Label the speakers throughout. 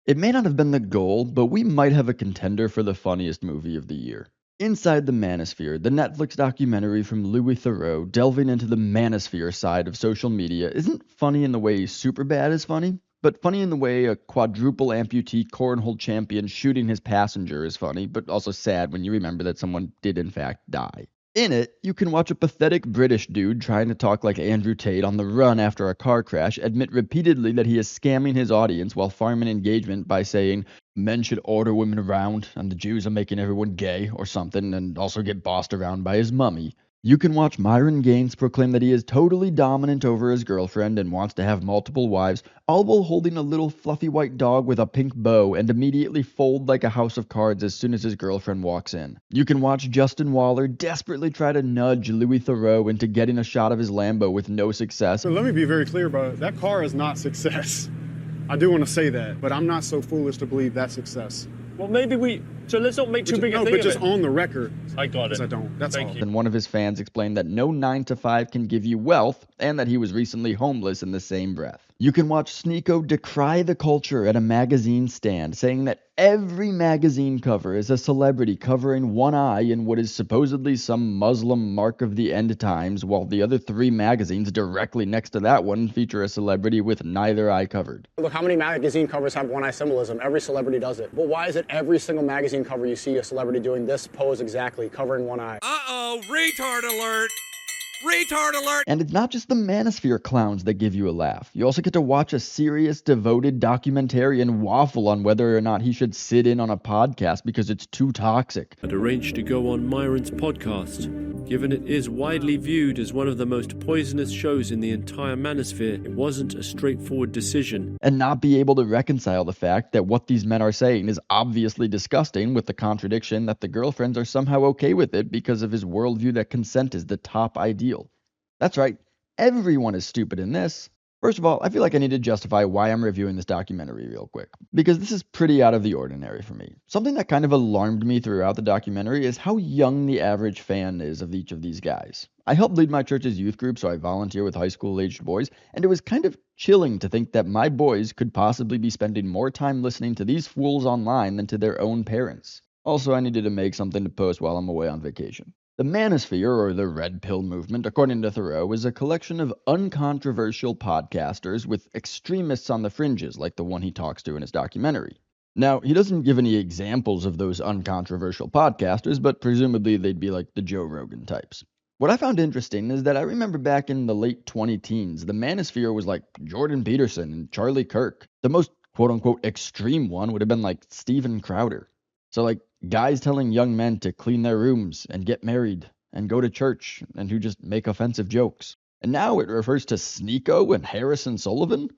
Speaker 1: It may not have been the goal, but we might have a contender for the funniest movie of the year. Inside the Manosphere, the Netflix documentary from Louis Theroux delving into the manosphere side of social media, isn't funny in the way Superbad is funny, but funny in the way a quadruple amputee cornhole champion shooting his passenger is funny, but also sad when you remember that someone did in fact die. In it, you can watch a pathetic British dude trying to talk like Andrew Tate on the run after a car crash admit repeatedly that he is scamming his audience while farming engagement by saying men should order women around and the Jews are making everyone gay or something, and also get bossed around by his mummy. You can watch Myron Gaines proclaim that he is totally dominant over his girlfriend and wants to have multiple wives, all while holding a little fluffy white dog with a pink bow and immediately fold like a house of cards as soon as his girlfriend walks in. You can watch Justin Waller desperately try to nudge Louis Theroux into getting a shot of his Lambo with no success.
Speaker 2: So let me be very clear about it. That car is not success. I do want to say that, but I'm not so foolish to believe that's success.
Speaker 3: Well, so let's not make too big a thing of it.
Speaker 2: But just on the record.
Speaker 3: I got it.
Speaker 2: I don't. That's all.
Speaker 1: And one of his fans explained that no 9-to-5 can give you wealth, and that he was recently homeless in the same breath. You can watch Sneako decry the culture at a magazine stand, saying that every magazine cover is a celebrity covering one eye in what is supposedly some Muslim mark of the end times, while the other 3 magazines directly next to that one feature a celebrity with neither eye covered.
Speaker 4: Look, how many magazine covers have one eye symbolism? Every celebrity does it. But why is it every single magazine cover you see a celebrity doing this pose exactly, covering one eye?
Speaker 5: Uh-oh, retard alert! Retard alert!
Speaker 1: And it's not just the Manosphere clowns that give you a laugh. You also get to watch a serious, devoted documentarian waffle on whether or not he should sit in on a podcast because it's too toxic.
Speaker 6: I'd arranged to go on Myron's podcast. Given it is widely viewed as one of the most poisonous shows in the entire manosphere, it wasn't a straightforward decision.
Speaker 1: And not be able to reconcile the fact that what these men are saying is obviously disgusting, with the contradiction that the girlfriends are somehow okay with it because of his worldview that consent is the top ideal. That's right, everyone is stupid in this. First of all, I feel like I need to justify why I'm reviewing this documentary real quick, because this is pretty out of the ordinary for me. Something that kind of alarmed me throughout the documentary is how young the average fan is of each of these guys. I help lead my church's youth group, so I volunteer with high school-aged boys, and it was kind of chilling to think that my boys could possibly be spending more time listening to these fools online than to their own parents. Also, I needed to make something to post while I'm away on vacation. The Manosphere, or the Red Pill Movement, according to Theroux, is a collection of uncontroversial podcasters with extremists on the fringes, like the one he talks to in his documentary. Now, he doesn't give any examples of those uncontroversial podcasters, but presumably they'd be like the Joe Rogan types. What I found interesting is that I remember back in the late 20-teens, the Manosphere was like Jordan Peterson and Charlie Kirk. The most quote-unquote extreme one would have been like Steven Crowder. So like, guys telling young men to clean their rooms and get married and go to church and who just make offensive jokes. And now it refers to Sneako and Harrison Sullivan?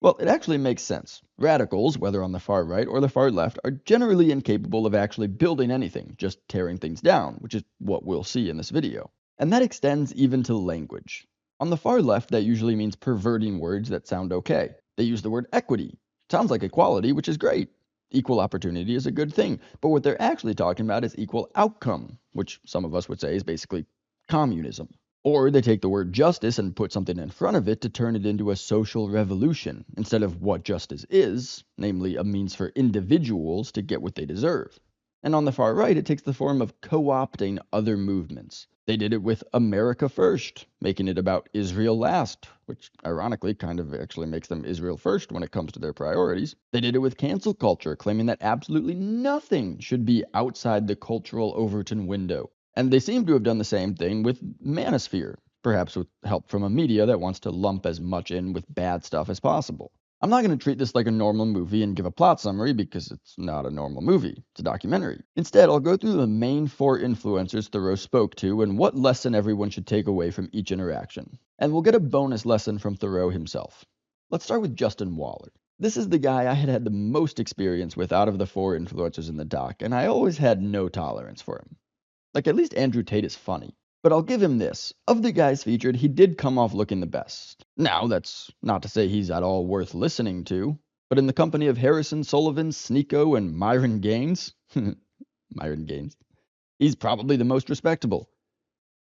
Speaker 1: Well, it actually makes sense. Radicals, whether on the far right or the far left, are generally incapable of actually building anything, just tearing things down, which is what we'll see in this video. And that extends even to language. On the far left, that usually means perverting words that sound okay. They use the word equity. Sounds like equality, which is great. Equal opportunity is a good thing, but what they're actually talking about is equal outcome, which some of us would say is basically communism. Or they take the word justice and put something in front of it to turn it into a social revolution, instead of what justice is, namely a means for individuals to get what they deserve. And on the far right, it takes the form of co-opting other movements. They did it with America First, making it about Israel last, which ironically kind of actually makes them Israel first when it comes to their priorities. They did it with cancel culture, claiming that absolutely nothing should be outside the cultural Overton window. And they seem to have done the same thing with Manosphere, perhaps with help from a media that wants to lump as much in with bad stuff as possible. I'm not going to treat this like a normal movie and give a plot summary because it's not a normal movie. It's a documentary. Instead, I'll go through the main 4 influencers Theroux spoke to and what lesson everyone should take away from each interaction. And we'll get a bonus lesson from Theroux himself. Let's start with Justin Waller. This is the guy I had the most experience with out of the 4 influencers in the doc, and I always had no tolerance for him. Like, at least Andrew Tate is funny. But I'll give him this. Of the guys featured, he did come off looking the best. Now, that's not to say he's at all worth listening to, but in the company of Harrison Sullivan, Sneako, and Myron Gaines, Myron Gaines, he's probably the most respectable.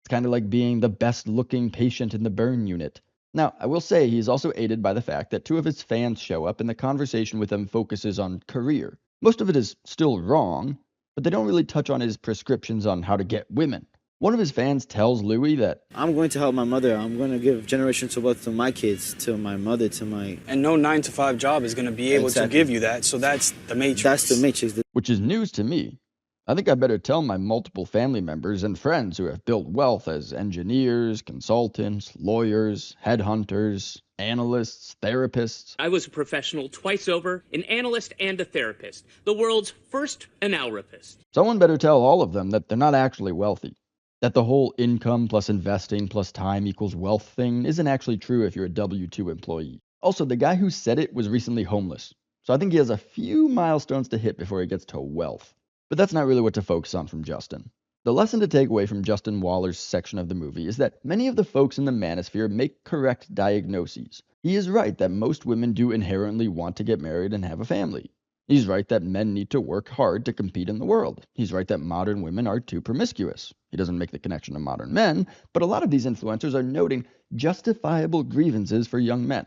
Speaker 1: It's kind of like being the best-looking patient in the burn unit. Now, I will say he's also aided by the fact that two of his fans show up and the conversation with them focuses on career. Most of it is still wrong, but they don't really touch on his prescriptions on how to get women. One of his fans tells Louis that,
Speaker 7: I'm going to help my mother. I'm going to give generational wealth to my kids, to my mother, to my...
Speaker 8: And no 9-to-5 job is going to be able to give you that, so that's the matrix.
Speaker 7: That's the matrix.
Speaker 1: which is news to me. I think I better tell my multiple family members and friends who have built wealth as engineers, consultants, lawyers, headhunters, analysts, therapists.
Speaker 9: I was a professional twice over, an analyst and a therapist, the world's first analrapist.
Speaker 1: Someone better tell all of them that they're not actually wealthy. That the whole income plus investing plus time equals wealth thing isn't actually true if you're a W-2 employee. Also, the guy who said it was recently homeless, so I think he has a few milestones to hit before he gets to wealth. But that's not really what to focus on from Justin. The lesson to take away from Justin Waller's section of the movie is that many of the folks in the Manosphere make correct diagnoses. He is right that most women do inherently want to get married and have a family. He's right that men need to work hard to compete in the world. He's right that modern women are too promiscuous. He doesn't make the connection to modern men, but a lot of these influencers are noting justifiable grievances for young men.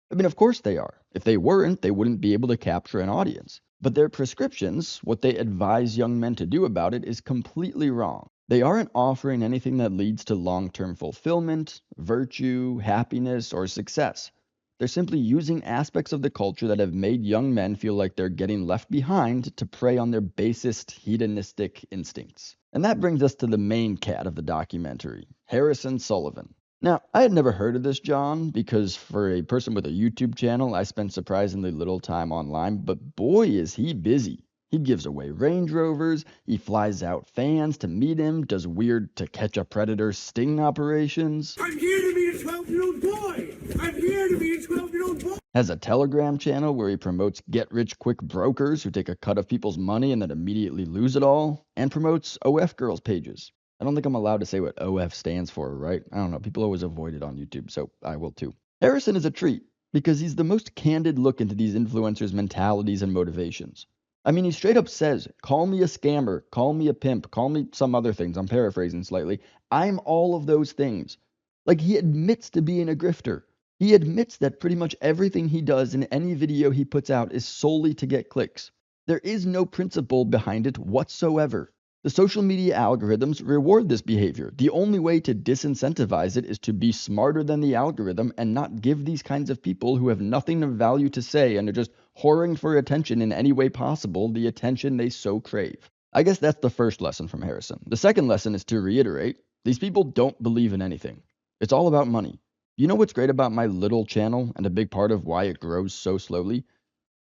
Speaker 1: I mean, of course they are. If they weren't, they wouldn't be able to capture an audience. But their prescriptions, what they advise young men to do about it, is completely wrong. They aren't offering anything that leads to long-term fulfillment, virtue, happiness, or success. They're simply using aspects of the culture that have made young men feel like they're getting left behind to prey on their basest hedonistic instincts. And that brings us to the main cat of the documentary, Harrison Sullivan. Now, I had never heard of this John, because for a person with a YouTube channel, I spend surprisingly little time online, but boy is he busy. He gives away Range Rovers, he flies out fans to meet him, does weird to catch a predator sting operations.
Speaker 5: I'm here to be a 12-year-old boy! I'm here to be a 12-year-old boy!
Speaker 1: Has a Telegram channel where he promotes get-rich-quick brokers who take a cut of people's money and then immediately lose it all, and promotes OF girls pages. I don't think I'm allowed to say what OF stands for, right? I don't know. People always avoid it on YouTube, so I will too. Harrison is a treat because he's the most candid look into these influencers' mentalities and motivations. I mean, he straight up says, call me a scammer, call me a pimp, call me some other things. I'm paraphrasing slightly. I'm all of those things. Like, he admits to being a grifter. He admits that pretty much everything he does in any video he puts out is solely to get clicks. There is no principle behind it whatsoever. The social media algorithms reward this behavior. The only way to disincentivize it is to be smarter than the algorithm and not give these kinds of people who have nothing of value to say and are just whoring for attention in any way possible the attention they so crave. I guess that's the first lesson from Harrison. The second lesson is to reiterate, these people don't believe in anything. It's all about money. You know what's great about my little channel and a big part of why it grows so slowly?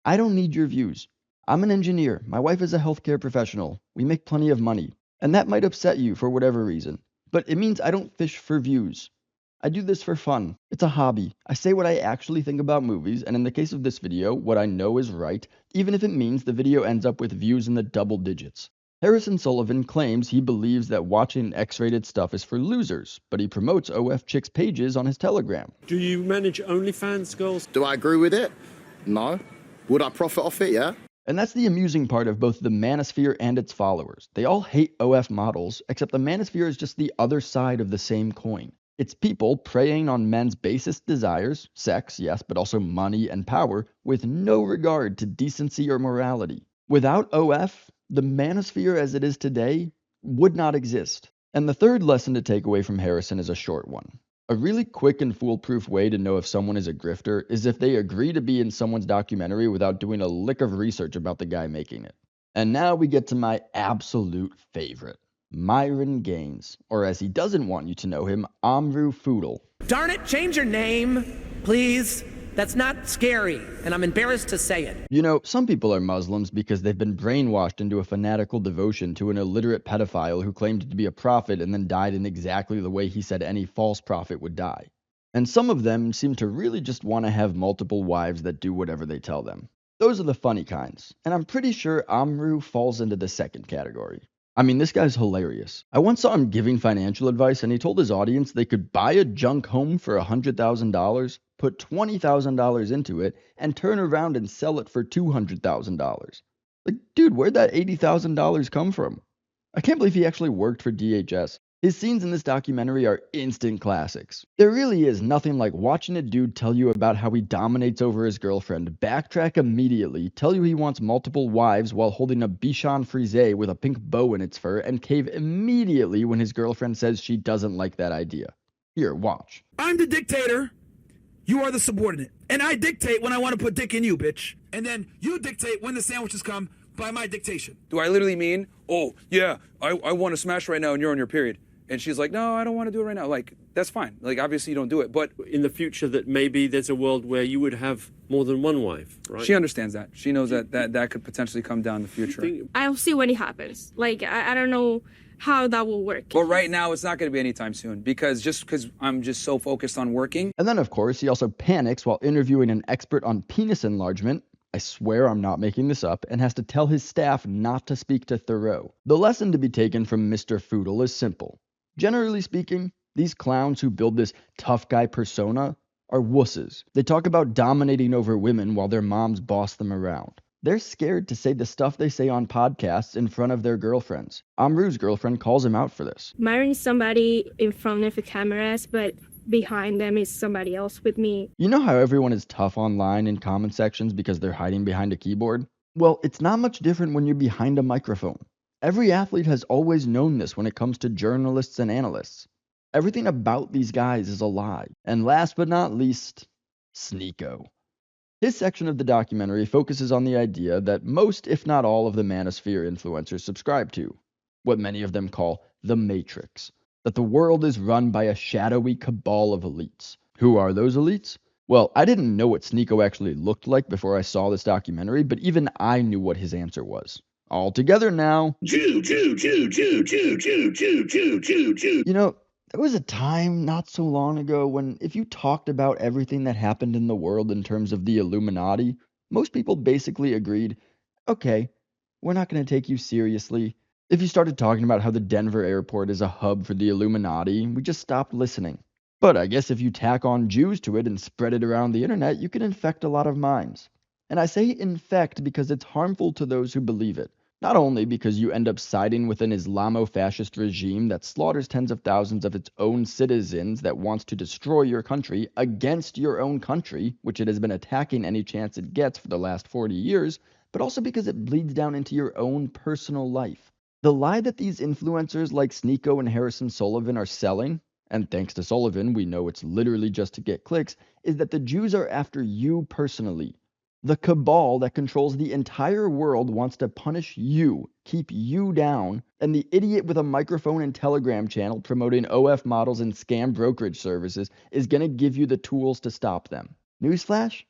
Speaker 1: I don't need your views. I'm an engineer. My wife is a healthcare professional. We make plenty of money. And that might upset you for whatever reason. But it means I don't fish for views. I do this for fun. It's a hobby. I say what I actually think about movies, and in the case of this video, what I know is right, even if it means the video ends up with views in the double digits. Harrison Sullivan claims he believes that watching X-rated stuff is for losers, but he promotes OF chicks pages on his Telegram.
Speaker 6: Do you manage OnlyFans girls?
Speaker 10: Do I agree with it? No. Would I profit off it? Yeah.
Speaker 1: And that's the amusing part of both the Manosphere and its followers. They all hate OF models, except the Manosphere is just the other side of the same coin. It's people preying on men's basest desires, sex, yes, but also money and power, with no regard to decency or morality. Without OF, the Manosphere as it is today would not exist. And the third lesson to take away from Harrison is a short one. A really quick and foolproof way to know if someone is a grifter is if they agree to be in someone's documentary without doing a lick of research about the guy making it. And now we get to my absolute favorite, Myron Gaines, or as he doesn't want you to know him, Amru Foodle.
Speaker 11: Darn it, change your name, please. That's not scary, and I'm embarrassed to say it.
Speaker 1: You know, some people are Muslims because they've been brainwashed into a fanatical devotion to an illiterate pedophile who claimed to be a prophet and then died in exactly the way he said any false prophet would die. And some of them seem to really just want to have multiple wives that do whatever they tell them. Those are the funny kinds, and I'm pretty sure Amru falls into the second category. I mean, this guy's hilarious. I once saw him giving financial advice, and he told his audience they could buy a junk home for $100,000, put $20,000 into it, and turn around and sell it for $200,000. Like, dude, where'd that $80,000 come from? I can't believe he actually worked for DHS. His scenes in this documentary are instant classics. There really is nothing like watching a dude tell you about how he dominates over his girlfriend, backtrack immediately, tell you he wants multiple wives while holding a Bichon Frise with a pink bow in its fur, and cave immediately when his girlfriend says she doesn't like that idea. Here, watch.
Speaker 5: I'm the dictator. You are the subordinate. And I dictate when I want to put dick in you, bitch. And then you dictate when the sandwiches come by my dictation.
Speaker 8: Do I literally mean, oh, yeah, I want to smash right now and you're on your period? And she's like, no, I don't want to do it right now. Like, that's fine. Like, obviously you don't do it. But
Speaker 6: in the future, that maybe there's a world where you would have more than one wife, right?
Speaker 8: She understands that. She knows that could potentially come down in the future.
Speaker 12: I'll see when it happens. Like, I don't know how that will work.
Speaker 8: But right now, it's not going to be anytime soon because I'm just so focused on working.
Speaker 1: And then, of course, he also panics while interviewing an expert on penis enlargement. I swear I'm not making this up, and has to tell his staff not to speak to Thoreau. The lesson to be taken from Mr. Foodle is simple. Generally speaking, these clowns who build this tough guy persona are wusses. They talk about dominating over women while their moms boss them around. They're scared to say the stuff they say on podcasts in front of their girlfriends. Amru's girlfriend calls him out for this.
Speaker 12: Myron is somebody in front of the cameras, but behind them is somebody else with me.
Speaker 1: You know how everyone is tough online in comment sections because they're hiding behind a keyboard? Well, it's not much different when you're behind a microphone. Every athlete has always known this when it comes to journalists and analysts. Everything about these guys is a lie. And last but not least, Sneako. His section of the documentary focuses on the idea that most, if not all, of the Manosphere influencers subscribe to, what many of them call the Matrix. That the world is run by a shadowy cabal of elites. Who are those elites? Well, I didn't know what Sneako actually looked like before I saw this documentary, but even I knew what his answer was. All together now. You know, there was a time not so long ago when if you talked about everything that happened in the world in terms of the Illuminati, most people basically agreed, okay, we're not going to take you seriously. If you started talking about how the Denver airport is a hub for the Illuminati, we just stopped listening. But I guess if you tack on Jews to it and spread it around the internet, you can infect a lot of minds. And I say infect because it's harmful to those who believe it. Not only because you end up siding with an Islamo-fascist regime that slaughters tens of thousands of its own citizens that wants to destroy your country against your own country, which it has been attacking any chance it gets for the last 40 years, but also because it bleeds down into your own personal life. The lie that these influencers like Sneako and Harrison Sullivan are selling, and thanks to Sullivan we know it's literally just to get clicks, is that the Jews are after you personally. The cabal that controls the entire world wants to punish you, keep you down, and the idiot with a microphone and Telegram channel promoting OF models and scam brokerage services is going to give you the tools to stop them. Newsflash?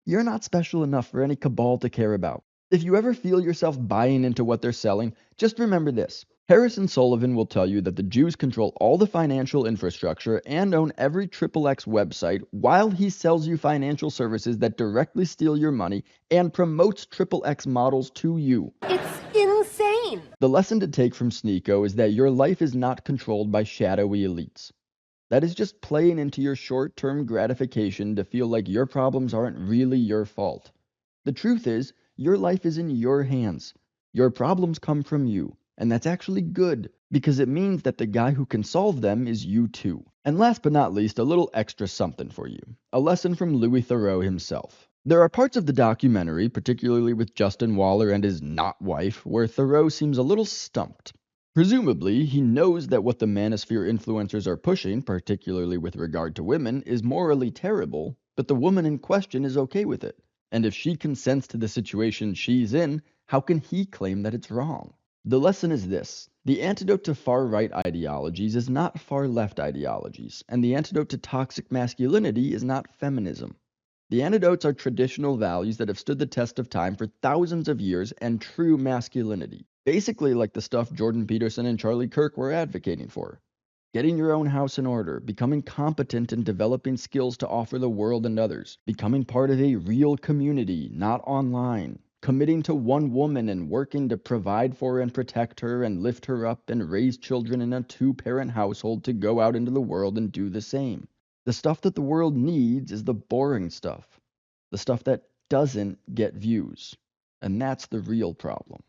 Speaker 1: You're not special enough for any cabal to care about. If you ever feel yourself buying into what they're selling, just remember this. Harrison Sullivan will tell you that the Jews control all the financial infrastructure and own every XXX website while he sells you financial services that directly steal your money and promotes XXX models to you.
Speaker 13: It's insane!
Speaker 1: The lesson to take from Sneako is that your life is not controlled by shadowy elites. That is just playing into your short-term gratification to feel like your problems aren't really your fault. The truth is, your life is in your hands. Your problems come from you. And that's actually good, because it means that the guy who can solve them is you too. And last but not least, a little extra something for you. A lesson from Louis Theroux himself. There are parts of the documentary, particularly with Justin Waller and his not-wife, where Theroux seems a little stumped. Presumably, he knows that what the Manosphere influencers are pushing, particularly with regard to women, is morally terrible, but the woman in question is okay with it. And if she consents to the situation she's in, how can he claim that it's wrong? The lesson is this. The antidote to far-right ideologies is not far-left ideologies, and the antidote to toxic masculinity is not feminism. The antidotes are traditional values that have stood the test of time for thousands of years and true masculinity. Basically like the stuff Jordan Peterson and Charlie Kirk were advocating for. Getting your own house in order, becoming competent and developing skills to offer the world and others, becoming part of a real community, not online. Committing to one woman and working to provide for and protect her and lift her up and raise children in a two-parent household to go out into the world and do the same. The stuff that the world needs is the boring stuff. The stuff that doesn't get views. And that's the real problem.